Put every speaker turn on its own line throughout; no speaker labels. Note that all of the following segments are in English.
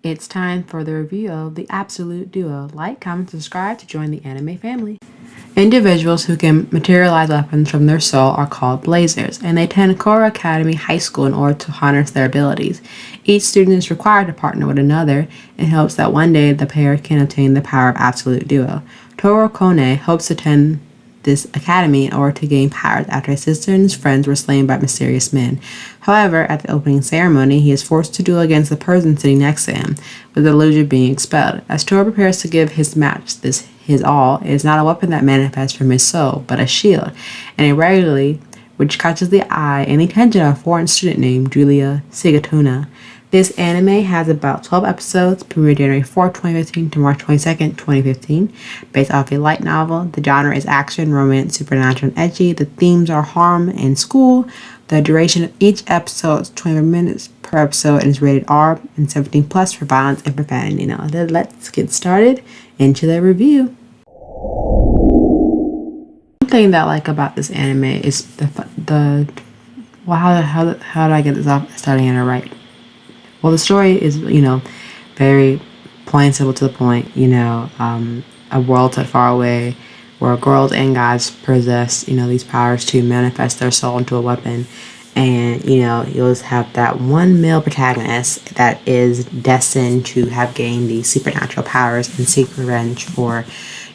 It's time for the review of the Absolute Duo. Like, comment, subscribe to join the anime family. Individuals who can materialize weapons from their soul are called Blazers, and they attend Koro Academy High School in order to harness their abilities. Each student is required to partner with another in hopes that one day the pair can obtain the power of Absolute Duo. Toro Kone hopes to attend this academy in order to gain powers after his sister and his friends were slain by mysterious men. However, at the opening ceremony, he is forced to duel against the person sitting next to him, with the illusion being expelled. As Toro prepares to give his match his all, it is not a weapon that manifests from his soul, but a shield, and irregularly, which catches the eye and the attention of a foreign student named Julia Sigatuna. This anime has about 12 episodes, premiered January 4, 2015 to March 22nd, 2015. Based off a light novel, the genre is action, romance, supernatural, and edgy. The themes are harm and school. The duration of each episode is 20 minutes per episode and is rated R and 17 plus for violence and profanity. Now, let's get started into the review. One thing that I like about this anime is how do I get this off starting in a right? Well, the story is, very plain and simple to the point. A world set far away where girls and guys possess, these powers to manifest their soul into a weapon. And, you'll just have that one male protagonist that is destined to have gained these supernatural powers and seek revenge for,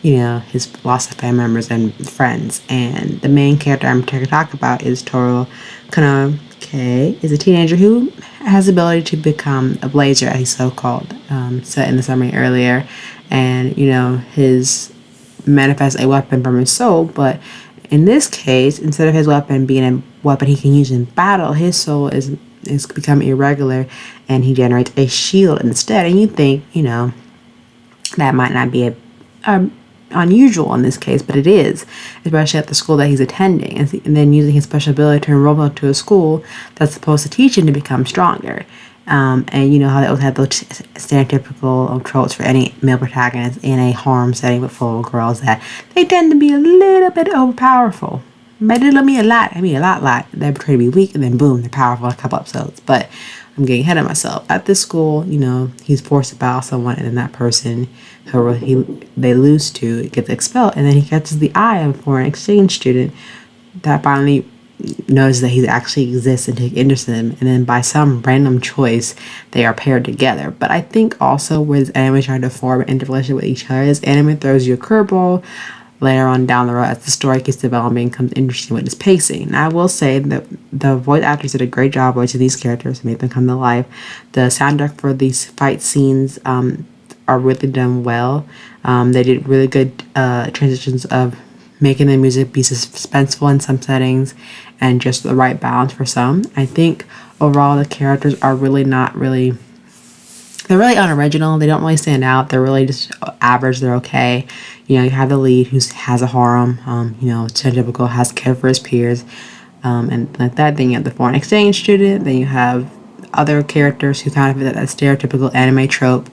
his loss of family members and friends. And the main character I'm going to talk about is Toro Konosuke, is a teenager who has the ability to become a blazer, as he's so called, said in the summary earlier. And, his manifests a weapon from his soul, but in this case, instead of his weapon being a weapon he can use in battle, his soul is become irregular and he generates a shield instead. And you think, that might not be a unusual in this case, but it is, especially at the school that he's attending, and then using his special ability to enroll him to a school that's supposed to teach him to become stronger. And you know how they always have those stereotypical tropes for any male protagonist in a harem setting with full of girls, that they tend to be a little bit overpowerful. But it'll mean a lot. They're portrayed to be weak, and then boom, they're powerful in a couple episodes. But I'm getting ahead of myself. At this school, he's forced to battle someone, and then that person who they lose to gets expelled, and then he catches the eye of a foreign exchange student that finally knows that he actually exists and take interest in him, and then by some random choice they are paired together. But I think also where this anime is trying to form an interrelationship with each other, this anime throws you a curveball later on down the road as the story keeps developing, becomes interesting with its pacing. Now, I will say that the voice actors did a great job voicing these characters and made them come to life. The soundtrack for these fight scenes are really done well. They did really good transitions of making the music be suspenseful in some settings and just the right balance for some. I think overall the characters are they're really unoriginal. They don't really stand out. They're really just average. They're okay. You have the lead who has a harem, stereotypical, has care for his peers, and like that. Then you have the foreign exchange student. Then you have other characters who kind of fit that stereotypical anime trope.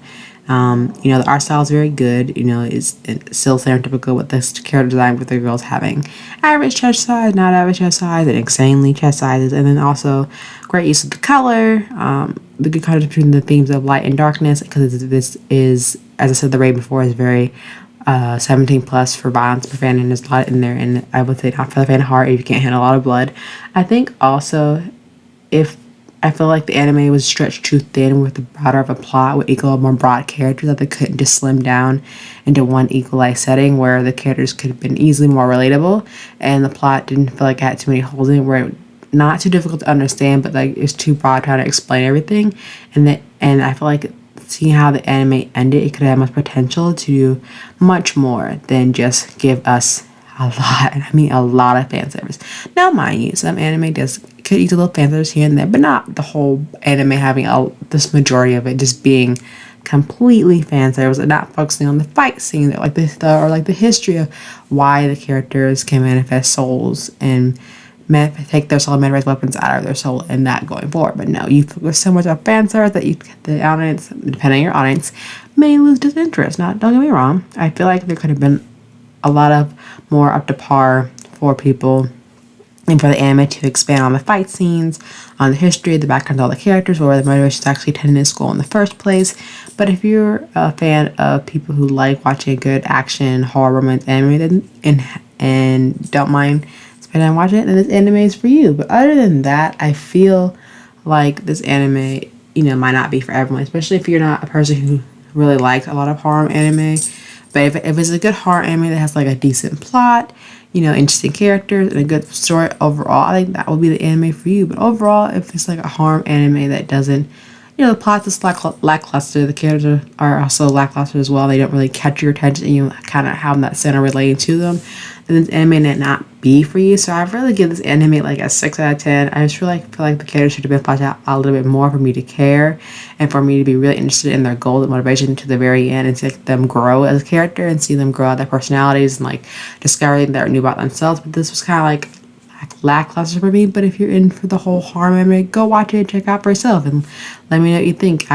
The art style is very good. It's still stereotypical with this character design, with the girls having average chest size, not average chest size, and insanely chest sizes, and then also great use of the color, the good contrast between the themes of light and darkness, because this is, as I said the rating before, is very 17 plus for violence, profanity, and there's a lot in there, and I would say not for the faint of heart if you can't handle a lot of blood. I think also I feel like the anime was stretched too thin with the broader of a plot with more broad characters, that they couldn't just slim down into one equalized setting where the characters could have been easily more relatable, and the plot didn't feel like it had too many holes in it, where not too difficult to understand, but like it's too broad trying to explain everything. And I feel like seeing how the anime ended, it could have much potential to do much more than just give us a lot of fan service. Now, mind you, some anime could use a little fan service here and there, but not the whole anime having this majority of it just being completely fan service and not focusing on the fight scene, or the history of why the characters can manifest souls and take their soul and manifest weapons out of their soul, and that going forward. But no, you focus so much on fan service that the audience, depending on your audience, may lose disinterest. Now, don't get me wrong, I feel like there could have been a lot of more up to par for people and for the anime to expand on the fight scenes, on the history, the background of all the characters, or where the motivation is actually attending school in the first place. But if you're a fan of people who like watching good action, horror, romance anime, and don't mind spending time watching it, then this anime is for you. But other than that, I feel like this anime, might not be for everyone, especially if you're not a person who really likes a lot of horror anime. But if it's a good horror anime that has like a decent plot, interesting characters and a good story overall, I think that will be the anime for you. But overall, if it's like a horror anime that doesn't, the plot is lackluster, the characters are also lackluster as well, they don't really catch your attention, and you kind of have that center relating to them, then this anime may not be for you. So I really give this anime like a 6 out of 10. I just feel like the characters should have been fleshed out a little bit more for me to care and for me to be really interested in their goals and motivation to the very end, and see them grow as a character and see them grow out their personalities and like discovering they're new about themselves. But this was kind of like lackluster for me. But if you're in for the whole horror anime, go watch it and check it out for yourself and let me know what you think.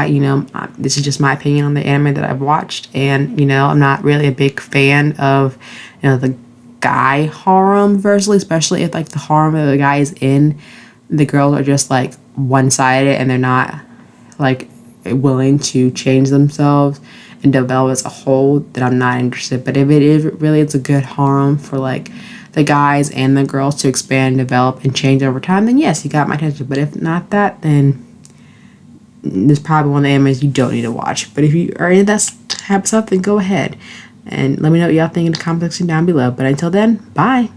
This is just my opinion on the anime that I've watched, and I'm not really a big fan of the guy harem versely, especially if like the harem that the guy is in, the girls are just like one-sided and they're not like willing to change themselves and develop as a whole, then I'm not interested. But if it is really, it's a good harem for like the guys and the girls to expand, develop, and change over time, then yes, you got my attention. But if not that, then this is probably one of the animes you don't need to watch. But if you are into that type of stuff, then go ahead and let me know what y'all think in the comment section down below. But until then, bye.